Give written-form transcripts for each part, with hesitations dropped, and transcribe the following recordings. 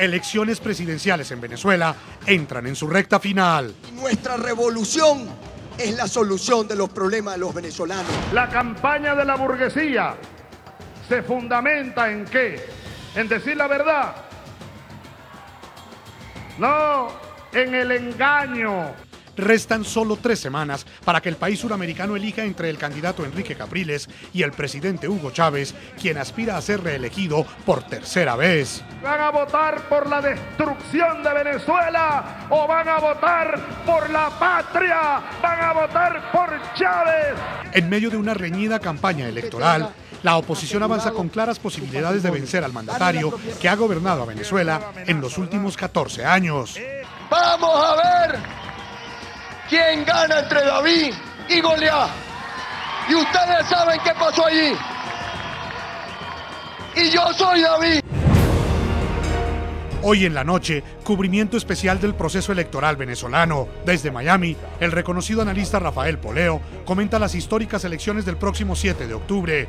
Elecciones presidenciales en Venezuela entran en su recta final. Nuestra revolución es la solución de los problemas de los venezolanos. La campaña de la burguesía se fundamenta ¿en qué? ¿En decir la verdad? No, en el engaño. Restan solo 3 semanas para que el país suramericano elija entre el candidato Enrique Capriles y el presidente Hugo Chávez, quien aspira a ser reelegido por tercera vez. ¿Van a votar por la destrucción de Venezuela o van a votar por la patria? ¿Van a votar por Chávez? En medio de una reñida campaña electoral, la oposición avanza con claras posibilidades de vencer al mandatario que ha gobernado a Venezuela en los últimos 14 años. Vamos a ver quién gana entre David y Goliat. Y ustedes saben qué pasó allí. Y yo soy David. Hoy en la noche, cubrimiento especial del proceso electoral venezolano. Desde Miami, el reconocido analista Rafael Poleo comenta las históricas elecciones del próximo 7 de octubre.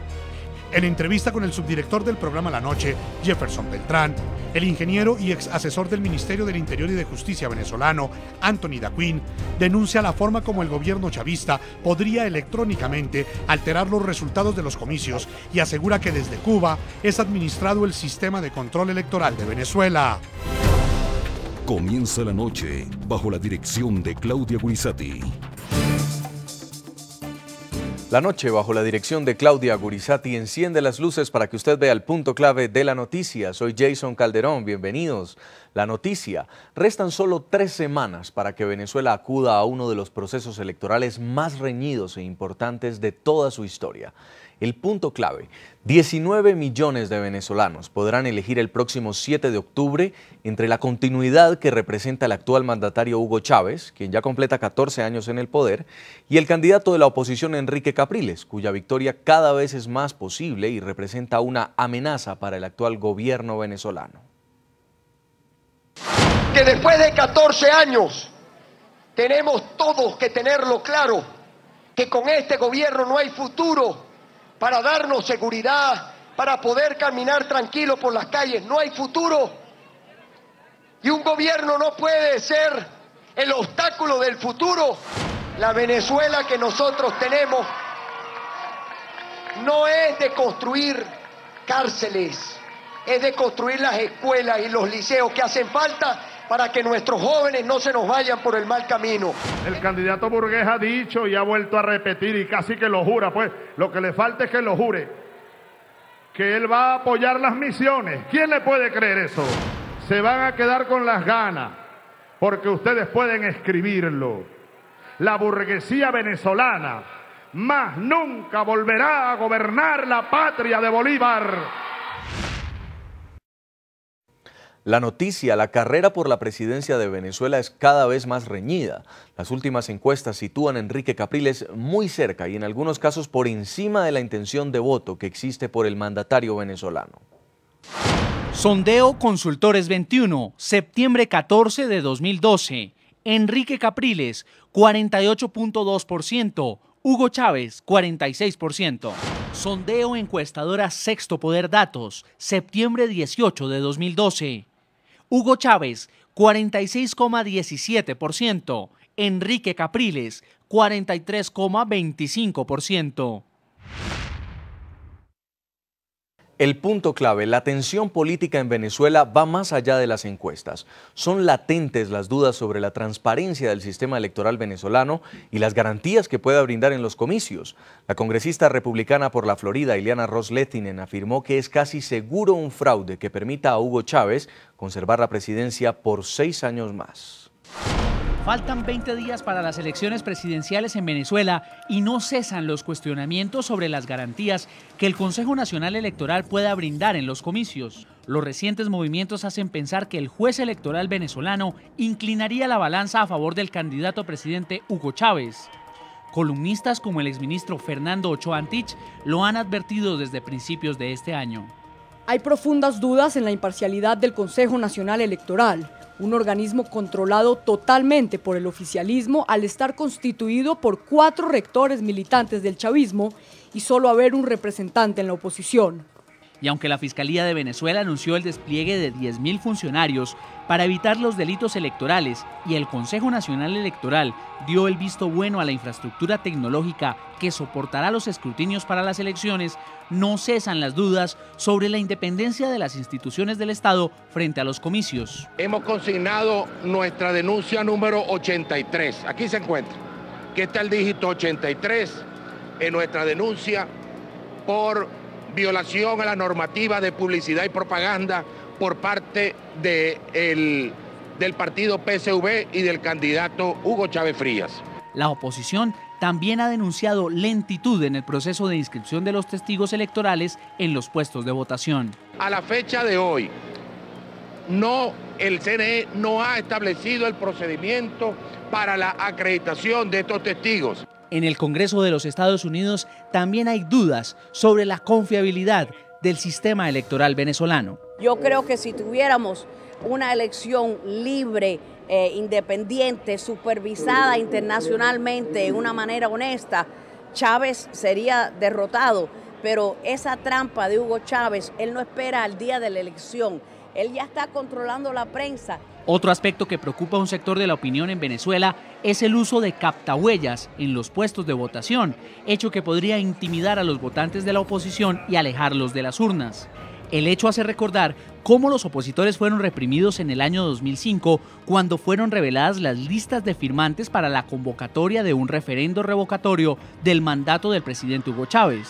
En entrevista con el subdirector del programa La Noche, Jefferson Beltrán, el ingeniero y ex asesor del Ministerio del Interior y de Justicia venezolano, Anthony Daquin, denuncia la forma como el gobierno chavista podría electrónicamente alterar los resultados de los comicios y asegura que desde Cuba es administrado el sistema de control electoral de Venezuela. Comienza la noche bajo la dirección de Claudia Gurizati. La noche, bajo la dirección de Claudia Gurizati, enciende las luces para que usted vea el punto clave de la noticia. Soy Jason Calderón, bienvenidos. La noticia: restan solo 3 semanas para que Venezuela acuda a uno de los procesos electorales más reñidos e importantes de toda su historia. El punto clave: 19 millones de venezolanos podrán elegir el próximo 7 de octubre entre la continuidad que representa el actual mandatario Hugo Chávez, quien ya completa 14 años en el poder, y el candidato de la oposición Enrique Capriles, cuya victoria cada vez es más posible y representa una amenaza para el actual gobierno venezolano. Que después de 14 años tenemos todos que tenerlo claro, que con este gobierno no hay futuro para darnos seguridad, para poder caminar tranquilo por las calles. No hay futuro. Y un gobierno no puede ser el obstáculo del futuro. La Venezuela que nosotros tenemos no es de construir cárceles, es de construir las escuelas y los liceos que hacen falta para que nuestros jóvenes no se nos vayan por el mal camino. El candidato burgués ha dicho y ha vuelto a repetir y casi que lo jura, pues lo que le falta es que lo jure, que él va a apoyar las misiones. ¿Quién le puede creer eso? Se van a quedar con las ganas, porque ustedes pueden escribirlo. La burguesía venezolana más nunca volverá a gobernar la patria de Bolívar. La noticia: la carrera por la presidencia de Venezuela es cada vez más reñida. Las últimas encuestas sitúan a Enrique Capriles muy cerca y en algunos casos por encima de la intención de voto que existe por el mandatario venezolano. Sondeo Consultores 21, septiembre 14 de 2012. Enrique Capriles, 48.2%. Hugo Chávez, 46%. Sondeo encuestadora Sexto Poder Datos, septiembre 18 de 2012. Hugo Chávez, 46,17%. Enrique Capriles, 43,25%. El punto clave: la tensión política en Venezuela va más allá de las encuestas. Son latentes las dudas sobre la transparencia del sistema electoral venezolano y las garantías que pueda brindar en los comicios. La congresista republicana por la Florida, Ileana Ros-Lehtinen, afirmó que es casi seguro un fraude que permita a Hugo Chávez conservar la presidencia por 6 años más. Faltan 20 días para las elecciones presidenciales en Venezuela y no cesan los cuestionamientos sobre las garantías que el Consejo Nacional Electoral pueda brindar en los comicios. Los recientes movimientos hacen pensar que el juez electoral venezolano inclinaría la balanza a favor del candidato presidente Hugo Chávez. Columnistas como el exministro Fernando Ochoa Antich lo han advertido desde principios de este año. Hay profundas dudas en la imparcialidad del Consejo Nacional Electoral, un organismo controlado totalmente por el oficialismo al estar constituido por 4 rectores militantes del chavismo y solo haber un representante en la oposición. Y aunque la Fiscalía de Venezuela anunció el despliegue de 10.000 funcionarios para evitar los delitos electorales y el Consejo Nacional Electoral dio el visto bueno a la infraestructura tecnológica que soportará los escrutinios para las elecciones, no cesan las dudas sobre la independencia de las instituciones del Estado frente a los comicios. Hemos consignado nuestra denuncia número 83. Aquí se encuentra, que está el dígito 83 en nuestra denuncia por violación a la normativa de publicidad y propaganda por parte del partido PSV y del candidato Hugo Chávez Frías. La oposición también ha denunciado lentitud en el proceso de inscripción de los testigos electorales en los puestos de votación. A la fecha de hoy, el CNE no ha establecido el procedimiento para la acreditación de estos testigos. En el Congreso de los Estados Unidos también hay dudas sobre la confiabilidad del sistema electoral venezolano. Yo creo que si tuviéramos una elección libre, independiente, supervisada internacionalmente de una manera honesta, Chávez sería derrotado. Pero esa trampa de Hugo Chávez, él no espera al día de la elección, él ya está controlando la prensa. Otro aspecto que preocupa a un sector de la opinión en Venezuela es el uso de captahuellas en los puestos de votación, hecho que podría intimidar a los votantes de la oposición y alejarlos de las urnas. El hecho hace recordar cómo los opositores fueron reprimidos en el año 2005 cuando fueron reveladas las listas de firmantes para la convocatoria de un referendo revocatorio del mandato del presidente Hugo Chávez.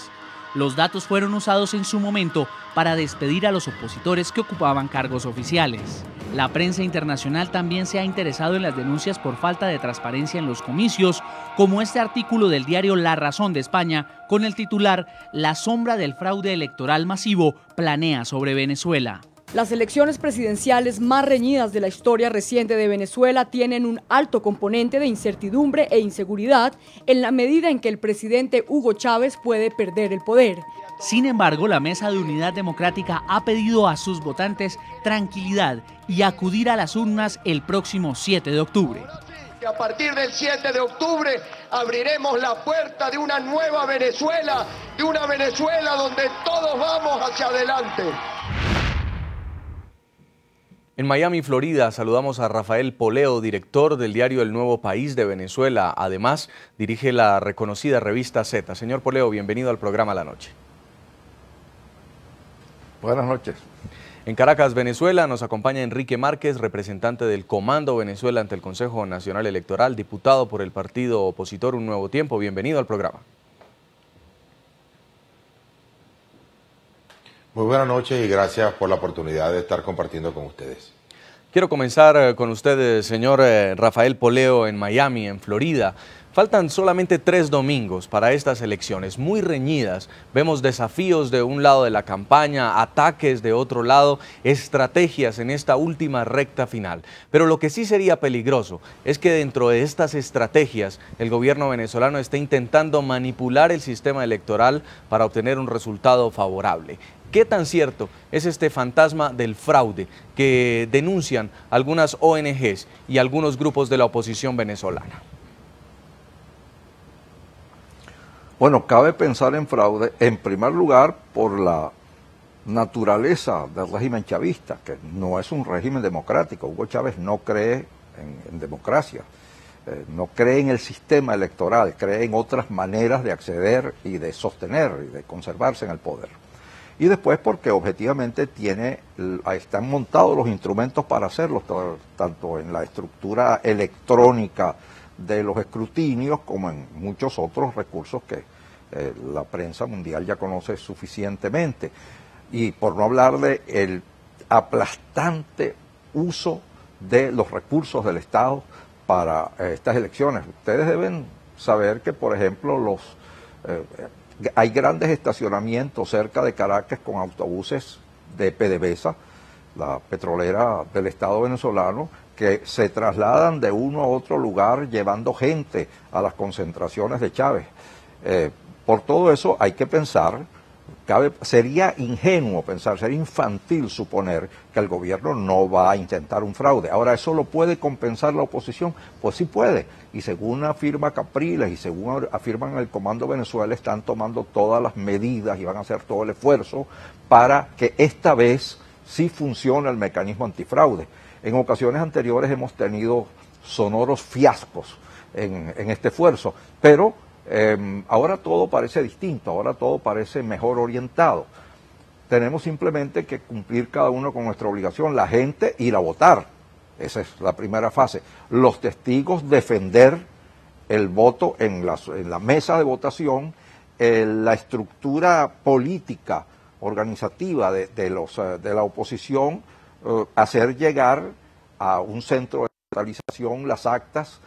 Los datos fueron usados en su momento para despedir a los opositores que ocupaban cargos oficiales. La prensa internacional también se ha interesado en las denuncias por falta de transparencia en los comicios, como este artículo del diario La Razón de España con el titular «La sombra del fraude electoral masivo planea sobre Venezuela». Las elecciones presidenciales más reñidas de la historia reciente de Venezuela tienen un alto componente de incertidumbre e inseguridad en la medida en que el presidente Hugo Chávez puede perder el poder. Sin embargo, la Mesa de Unidad Democrática ha pedido a sus votantes tranquilidad y acudir a las urnas el próximo 7 de octubre. Que a partir del 7 de octubre abriremos la puerta de una nueva Venezuela, de una Venezuela donde todos vamos hacia adelante. En Miami, Florida, saludamos a Rafael Poleo, director del diario El Nuevo País de Venezuela. Además, dirige la reconocida revista Z. Señor Poleo, bienvenido al programa La Noche. Buenas noches. En Caracas, Venezuela, nos acompaña Enrique Márquez, representante del Comando Venezuela ante el Consejo Nacional Electoral, diputado por el partido opositor Un Nuevo Tiempo. Bienvenido al programa. Muy buenas noches y gracias por la oportunidad de estar compartiendo con ustedes. Quiero comenzar con usted, señor Rafael Poleo, en Miami, en Florida. Faltan solamente 3 domingos para estas elecciones, muy reñidas. Vemos desafíos de un lado de la campaña, ataques de otro lado, estrategias en esta última recta final. Pero lo que sí sería peligroso es que dentro de estas estrategias el gobierno venezolano esté intentando manipular el sistema electoral para obtener un resultado favorable. ¿Qué tan cierto es este fantasma del fraude que denuncian algunas ONGs y algunos grupos de la oposición venezolana? Bueno, cabe pensar en fraude, en primer lugar, por la naturaleza del régimen chavista, que no es un régimen democrático. Hugo Chávez no cree en democracia, no cree en el sistema electoral, cree en otras maneras de acceder y de sostener y de conservarse en el poder. Y después porque objetivamente están montados los instrumentos para hacerlo, tanto en la estructura electrónica de los escrutinios como en muchos otros recursos que la prensa mundial ya conoce suficientemente. Y por no hablar de el aplastante uso de los recursos del Estado para estas elecciones. Ustedes deben saber que, por ejemplo, hay grandes estacionamientos cerca de Caracas con autobuses de PDVSA, la petrolera del Estado venezolano, que se trasladan de uno a otro lugar llevando gente a las concentraciones de Chávez. Por todo eso hay que pensar sería ingenuo pensar, sería infantil suponer que el gobierno no va a intentar un fraude. Ahora, ¿eso lo puede compensar la oposición? Pues sí puede. Y según afirma Capriles y según afirman el Comando Venezuela, están tomando todas las medidas y van a hacer todo el esfuerzo para que esta vez sí funcione el mecanismo antifraude. En ocasiones anteriores hemos tenido sonoros fiascos en este esfuerzo, pero ahora todo parece distinto, ahora todo parece mejor orientado. Tenemos simplemente que cumplir cada uno con nuestra obligación, la gente ir a votar, esa es la primera fase. Los testigos defender el voto en la mesa de votación, la estructura política, organizativa de la oposición, hacer llegar a un centro de centralización las actas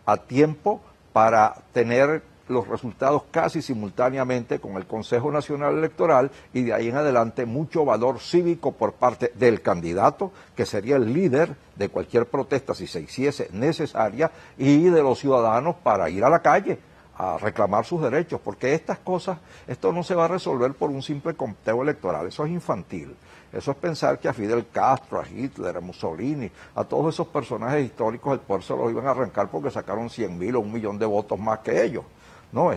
a tiempo para tener los resultados casi simultáneamente con el Consejo Nacional Electoral y de ahí en adelante mucho valor cívico por parte del candidato, que sería el líder de cualquier protesta si se hiciese necesaria, y de los ciudadanos para ir a la calle a reclamar sus derechos, porque estas cosas, esto no se va a resolver por un simple conteo electoral, eso es infantil. Eso es pensar que a Fidel Castro, a Hitler, a Mussolini, a todos esos personajes históricos el poder se los iban a arrancar porque sacaron 100.000 o 1.000.000 de votos más que ellos. No,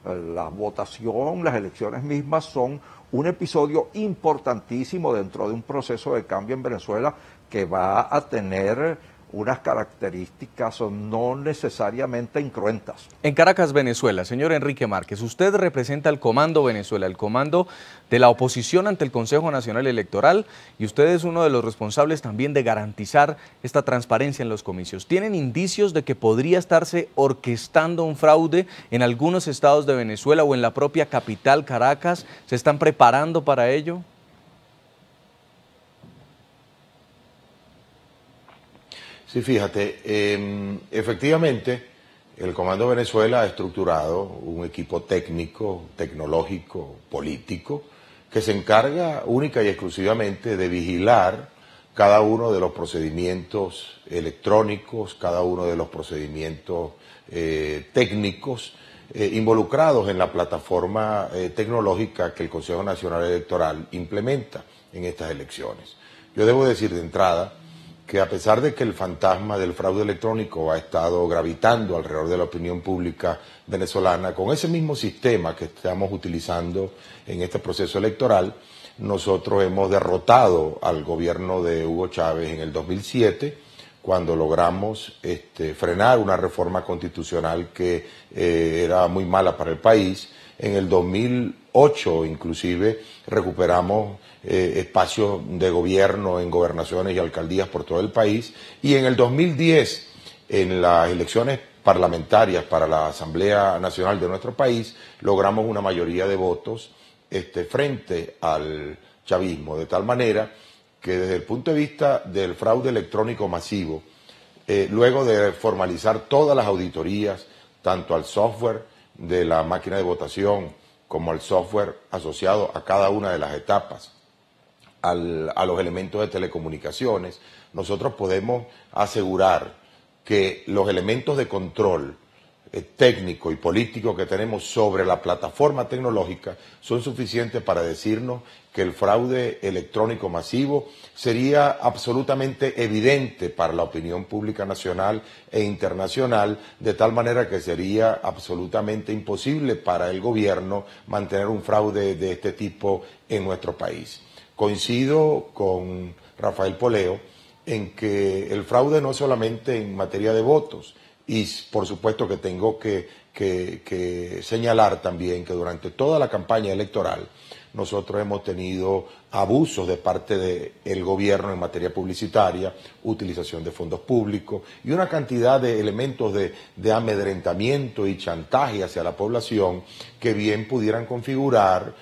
la votación, las elecciones mismas son un episodio importantísimo dentro de un proceso de cambio en Venezuela que va a tener unas características no necesariamente incruentas. En Caracas, Venezuela, señor Enrique Márquez, usted representa al Comando Venezuela, el comando de la oposición ante el Consejo Nacional Electoral, y usted es uno de los responsables también de garantizar esta transparencia en los comicios. ¿Tienen indicios de que podría estarse orquestando un fraude en algunos estados de Venezuela o en la propia capital, Caracas? ¿Se están preparando para ello? Sí, fíjate, efectivamente el Comando Venezuela ha estructurado un equipo técnico, tecnológico, político, que se encarga única y exclusivamente de vigilar cada uno de los procedimientos electrónicos, cada uno de los procedimientos técnicos involucrados en la plataforma tecnológica que el Consejo Nacional Electoral implementa en estas elecciones. Yo debo decir de entrada que a pesar de que el fantasma del fraude electrónico ha estado gravitando alrededor de la opinión pública venezolana, con ese mismo sistema que estamos utilizando en este proceso electoral, nosotros hemos derrotado al gobierno de Hugo Chávez en el 2007, cuando logramos frenar una reforma constitucional que era muy mala para el país. En el 2008 inclusive recuperamos espacios de gobierno en gobernaciones y alcaldías por todo el país, y en el 2010 en las elecciones parlamentarias para la Asamblea Nacional de nuestro país logramos una mayoría de votos frente al chavismo, de tal manera que desde el punto de vista del fraude electrónico masivo, luego de formalizar todas las auditorías, tanto al software de la máquina de votación como al software asociado a cada una de las etapas, a los elementos de telecomunicaciones, nosotros podemos asegurar que los elementos de control técnico y político que tenemos sobre la plataforma tecnológica son suficientes para decirnos que el fraude electrónico masivo sería absolutamente evidente para la opinión pública nacional e internacional, de tal manera que sería absolutamente imposible para el gobierno mantener un fraude de este tipo en nuestro país. Coincido con Rafael Poleo en que el fraude no es solamente en materia de votos, y por supuesto que tengo que señalar también que durante toda la campaña electoral nosotros hemos tenido abusos de parte del gobierno en materia publicitaria, utilización de fondos públicos y una cantidad de elementos de amedrentamiento y chantaje hacia la población que bien pudieran configurar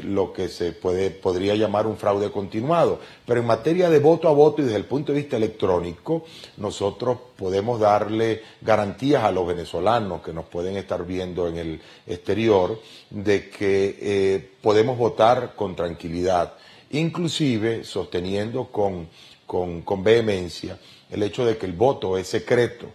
lo que se podría llamar un fraude continuado. Pero en materia de voto a voto y desde el punto de vista electrónico, nosotros podemos darle garantías a los venezolanos que nos pueden estar viendo en el exterior de que podemos votar con tranquilidad, inclusive sosteniendo con vehemencia el hecho de que el voto es secreto.